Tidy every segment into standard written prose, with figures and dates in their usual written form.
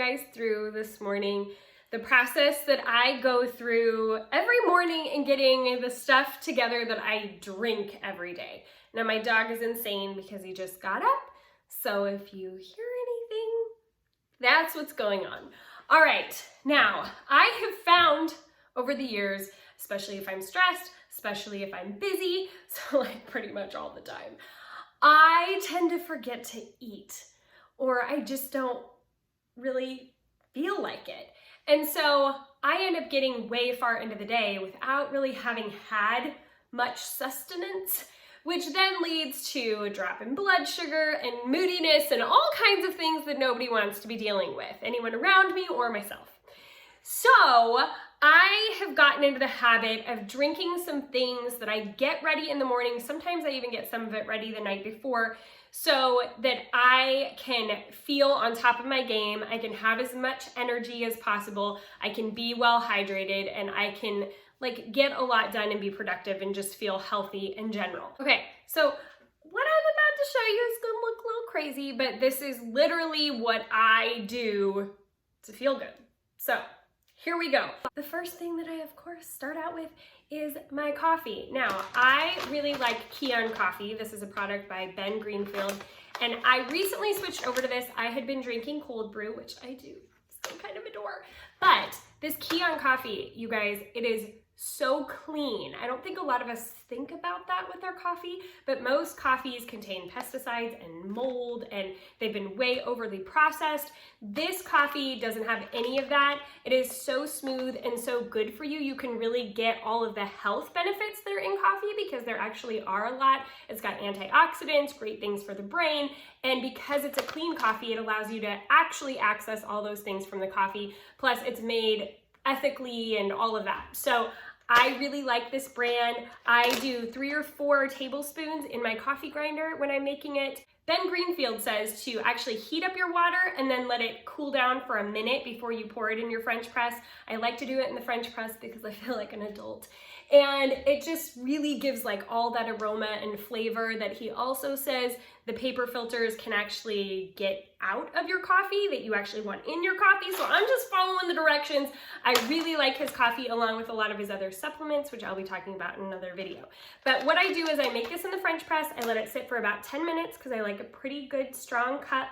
guys through this morning the process that I go through every morning in getting the stuff together that I drink every day. Now my dog is insane because he just got up, so if you hear anything, that's what's going on. All right, now I have found over the years, especially if I'm stressed, especially if I'm busy, so like pretty much all the time, I tend to forget to eat, or I just don't really feel like it. And so I end up getting way far into the day without really having had much sustenance, which then leads to a drop in blood sugar and moodiness and all kinds of things that nobody wants to be dealing with, anyone around me or myself. So I have gotten into the habit of drinking some things that I get ready in the morning. Sometimes I even get some of it ready the night before so that I can feel on top of my game. I can have as much energy as possible. I can be well hydrated, and I can like get a lot done and be productive and just feel healthy in general. Okay, so what I'm about to show you is gonna look a little crazy, but this is literally what I do to feel good. So here we go. The first thing that I, of course, start out with is my coffee. Now, I really like Kion Coffee. This is a product by Ben Greenfield, and I recently switched over to this. I had been drinking cold brew, which I do still kind of adore, but this Kion Coffee, you guys, it is so clean. I don't think a lot of us think about that with our coffee, but most coffees contain pesticides and mold, and they've been way overly processed. This coffee doesn't have any of that. It is so smooth and so good for you. You can really get all of the health benefits that are in coffee because there actually are a lot. It's got antioxidants, great things for the brain, and because it's a clean coffee, it allows you to actually access all those things from the coffee. Plus, it's made ethically and all of that. So I really like this brand. I do 3 or 4 tablespoons in my coffee grinder when I'm making it. Ben Greenfield says to actually heat up your water and then let it cool down for a minute before you pour it in your French press. I like to do it in the French press because I feel like an adult. And it just really gives like all that aroma and flavor that he also says the paper filters can actually get out of your coffee that you actually want in your coffee. So I'm just following the directions. I really like his coffee along with a lot of his other supplements, which I'll be talking about in another video. But what I do is I make this in the French press. I let it sit for about 10 minutes because I like a pretty good strong cup.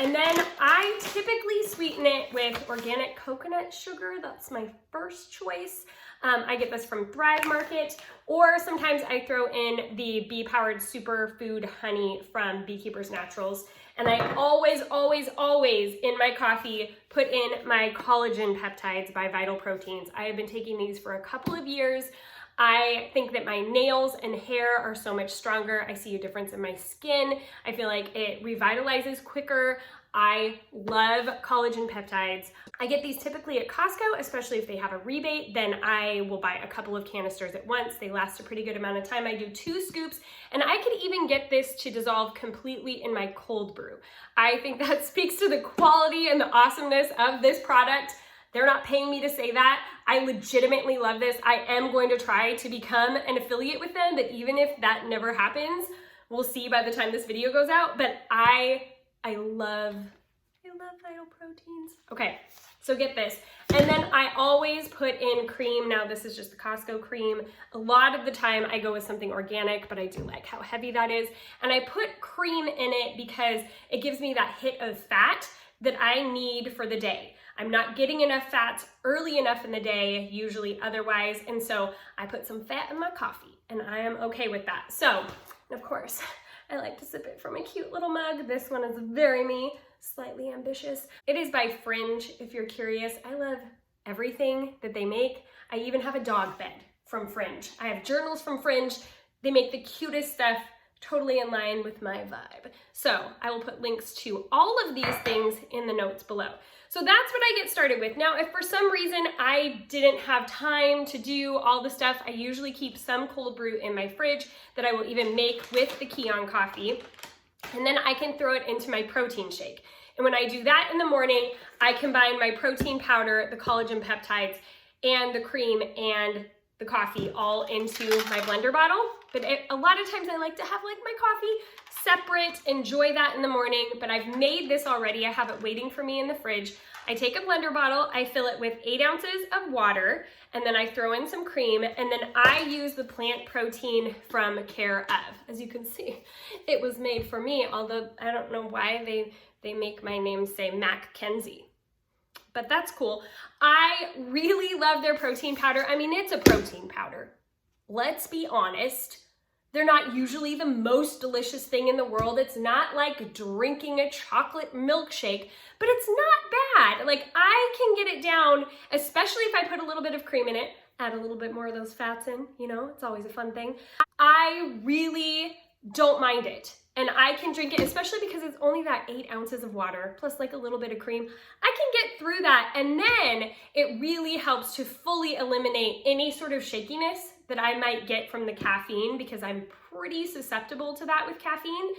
And then I typically sweeten it with organic coconut sugar. That's my first choice. I get this from Thrive Market, or sometimes I throw in the bee-powered superfood honey from Beekeepers Naturals. And I always, always, always in my coffee put in my collagen peptides by Vital Proteins. I have been taking these for a couple of years. I think that my nails and hair are so much stronger. I see a difference in my skin. I feel like it revitalizes quicker. I love collagen peptides. I get these typically at Costco, especially if they have a rebate, then I will buy a couple of canisters at once. They last a pretty good amount of time. I do 2 scoops, and I could even get this to dissolve completely in my cold brew. I think that speaks to the quality and the awesomeness of this product. They're not paying me to say that. I legitimately love this. I am going to try to become an affiliate with them, but even if that never happens, we'll see by the time this video goes out. But I love Vital Proteins. Okay, so get this. And then I always put in cream. Now this is just the Costco cream. A lot of the time I go with something organic, but I do like how heavy that is. And I put cream in it because it gives me that hit of fat that I need for the day. I'm not getting enough fats early enough in the day, usually otherwise, and so I put some fat in my coffee, and I am okay with that. So, and of course, I like to sip it from a cute little mug. This one is very me, slightly ambitious. It is by Fringe, if you're curious. I love everything that they make. I even have a dog bed from Fringe. I have journals from Fringe. They make the cutest stuff, totally in line with my vibe. So I will put links to all of these things in the notes below. So that's what I get started with. Now, if for some reason I didn't have time to do all the stuff, I usually keep some cold brew in my fridge that I will even make with the Kion coffee. And then I can throw it into my protein shake. And when I do that in the morning, I combine my protein powder, the collagen peptides, and the cream and the coffee all into my blender bottle. But a lot of times I like to have like my coffee separate, enjoy that in the morning, but I've made this already. I have it waiting for me in the fridge. I take a blender bottle, I fill it with 8 ounces of water, and then I throw in some cream, and then I use the plant protein from Care of. As you can see, it was made for me, although I don't know why they make my name say Mackenzie. But that's cool. I really love their protein powder. I mean, it's a protein powder. Let's be honest. They're not usually the most delicious thing in the world. It's not like drinking a chocolate milkshake, but it's not bad. Like, I can get it down, especially if I put a little bit of cream in it, add a little bit more of those fats in, you know, it's always a fun thing. I really don't mind it. And I can drink it, especially because it's only that 8 ounces of water plus like a little bit of cream. I can get through that, and then it really helps to fully eliminate any sort of shakiness that I might get from the caffeine, because I'm pretty susceptible to that with caffeine.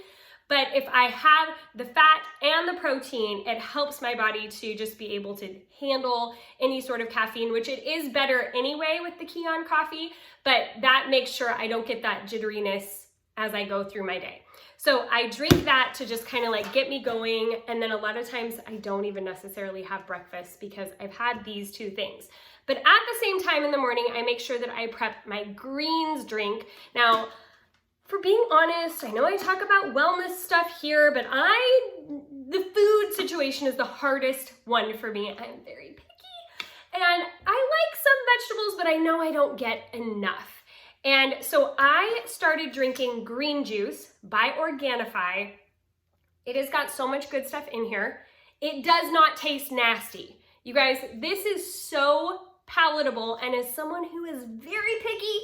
But if I have the fat and the protein, it helps my body to just be able to handle any sort of caffeine, which it is better anyway with the Kion coffee, but that makes sure I don't get that jitteriness as I go through my day. So I drink that to just kind of like get me going. And then a lot of times I don't even necessarily have breakfast because I've had these two things. But at the same time in the morning, I make sure that I prep my greens drink. Now, for being honest, I know I talk about wellness stuff here, but the food situation is the hardest one for me. I'm very picky, and I like some vegetables, but I know I don't get enough. And so I started drinking green juice by Organifi. It has got so much good stuff in here. It does not taste nasty. You guys, this is so palatable, and as someone who is very picky,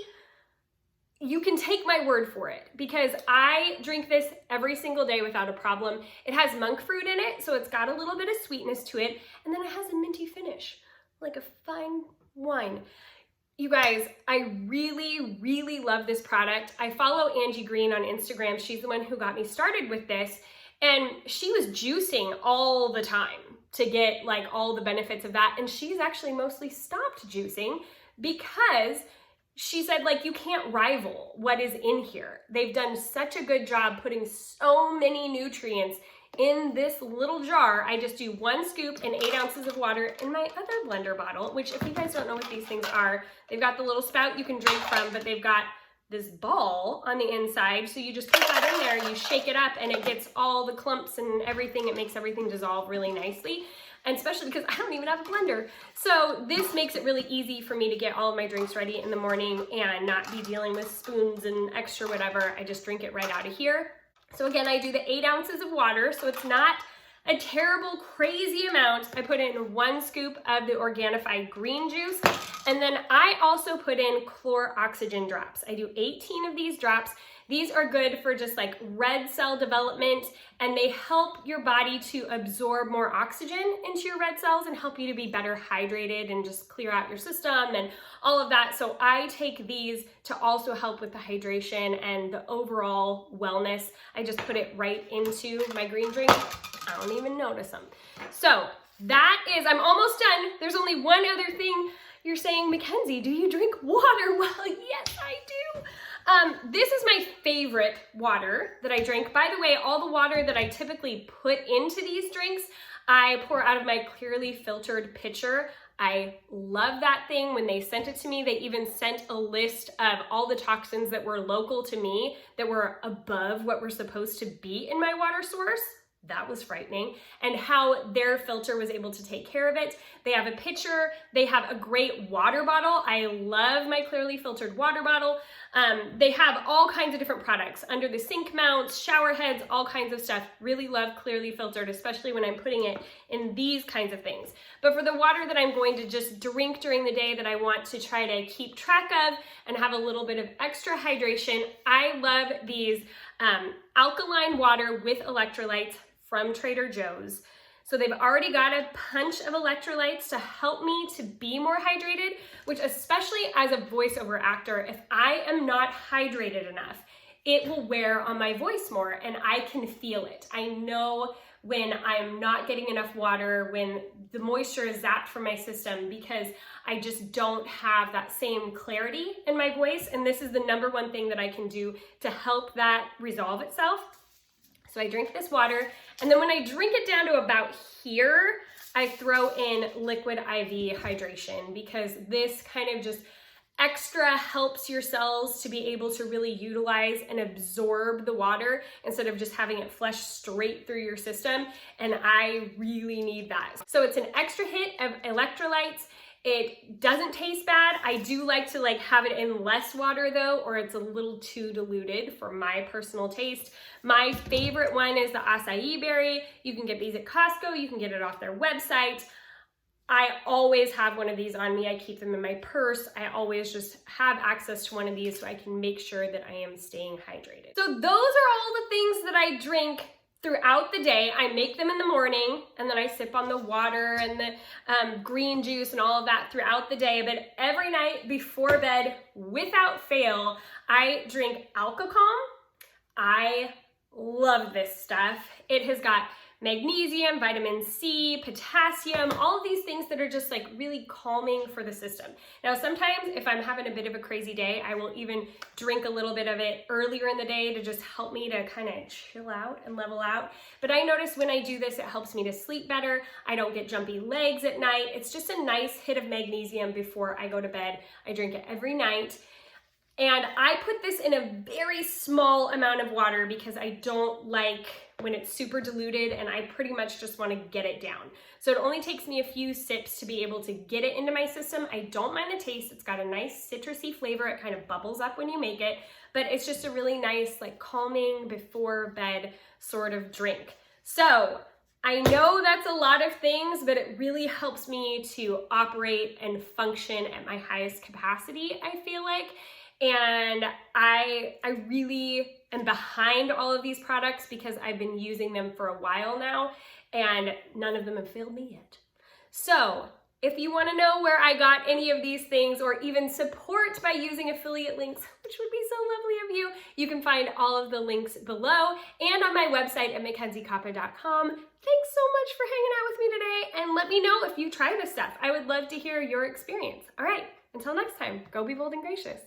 you can take my word for it, because I drink this every single day without a problem. It has monk fruit in it, so it's got a little bit of sweetness to it, and then it has a minty finish, like a fine wine. You guys, I really, really love this product. I follow Angie Green on Instagram. She's the one who got me started with this, and she was juicing all the time to get like all the benefits of that, and she's actually mostly stopped juicing because she said, like, you can't rival what is in here. They've done such a good job putting so many nutrients in this little jar. I just do 1 scoop and 8 ounces of water in my other blender bottle, which, if you guys don't know what these things are, they've got the little spout you can drink from, but they've got this ball on the inside. So you just put that in there, you shake it up, and it gets all the clumps and everything. It makes everything dissolve really nicely. And especially because I don't even have a blender. So this makes it really easy for me to get all of my drinks ready in the morning and not be dealing with spoons and extra whatever. I just drink it right out of here. So again, I do the 8 ounces of water, so it's not a terrible, crazy amount. I put in 1 scoop of the Organifi green juice, and then I also put in Chlor Oxygen drops. I do 18 of these drops. These are good for just like red cell development, and they help your body to absorb more oxygen into your red cells and help you to be better hydrated and just clear out your system and all of that. So I take these to also help with the hydration and the overall wellness. I just put it right into my green drink. I don't even notice them. So that is, I'm almost done. There's only one other thing. You're saying, Mackenzie, do you drink water? Well, yes, I do. This is my favorite water that I drink. By the way, all the water that I typically put into these drinks, I pour out of my clearly filtered pitcher. I love that thing. When they sent it to me, they even sent a list of all the toxins that were local to me that were above what were supposed to be in my water source. That was frightening. And how their filter was able to take care of it. They have a pitcher. They have a great water bottle. I love my clearly filtered water bottle. They have all kinds of different products under the sink mounts, shower heads, all kinds of stuff. Really love clearly filtered, especially when I'm putting it in these kinds of things. But for the water that I'm going to just drink during the day that I want to try to keep track of and have a little bit of extra hydration, I love these alkaline water with electrolytes from Trader Joe's. So they've already got a punch of electrolytes to help me to be more hydrated, which, especially as a voiceover actor, if I am not hydrated enough, it will wear on my voice more, and I can feel it. I know when I'm not getting enough water, when the moisture is zapped from my system, because I just don't have that same clarity in my voice. And this is the #1 thing that I can do to help that resolve itself. So I drink this water, and then when I drink it down to about here, I throw in liquid IV hydration because this kind of just extra helps your cells to be able to really utilize and absorb the water instead of just having it flush straight through your system. And I really need that. So it's an extra hit of electrolytes. It doesn't taste bad. I do like to have it in less water though, or it's a little too diluted for my personal taste. My favorite one is the acai berry. You can get these at Costco. You can get it off their website. I always have one of these on me. I keep them in my purse. I always just have access to one of these so I can make sure that I am staying hydrated. So those are all the things that I drink throughout the day. I make them in the morning and then I sip on the water and the green juice and all of that throughout the day. But every night before bed, without fail, I drink Alka-Calm. I love this stuff. It has got magnesium, vitamin C, potassium, all of these things that are just really calming for the system. Now, sometimes if I'm having a bit of a crazy day, I will even drink a little bit of it earlier in the day to just help me to kind of chill out and level out. But I notice when I do this, it helps me to sleep better. I don't get jumpy legs at night. It's just a nice hit of magnesium before I go to bed. I drink it every night. And I put this in a very small amount of water because I don't like when it's super diluted and I pretty much just want to get it down. So it only takes me a few sips to be able to get it into my system. I don't mind the taste. It's got a nice citrusy flavor. It kind of bubbles up when you make it, but it's just a really nice calming before bed sort of drink. So I know that's a lot of things, but it really helps me to operate and function at my highest capacity, I feel like. And I really am behind all of these products because I've been using them for a while now and none of them have failed me yet. So if you want to know where I got any of these things or even support by using affiliate links, which would be so lovely of you, you can find all of the links below and on my website at MackenzieKoppa.com. Thanks so much for hanging out with me today and let me know if you try this stuff. I would love to hear your experience. All right, until next time, go be bold and gracious.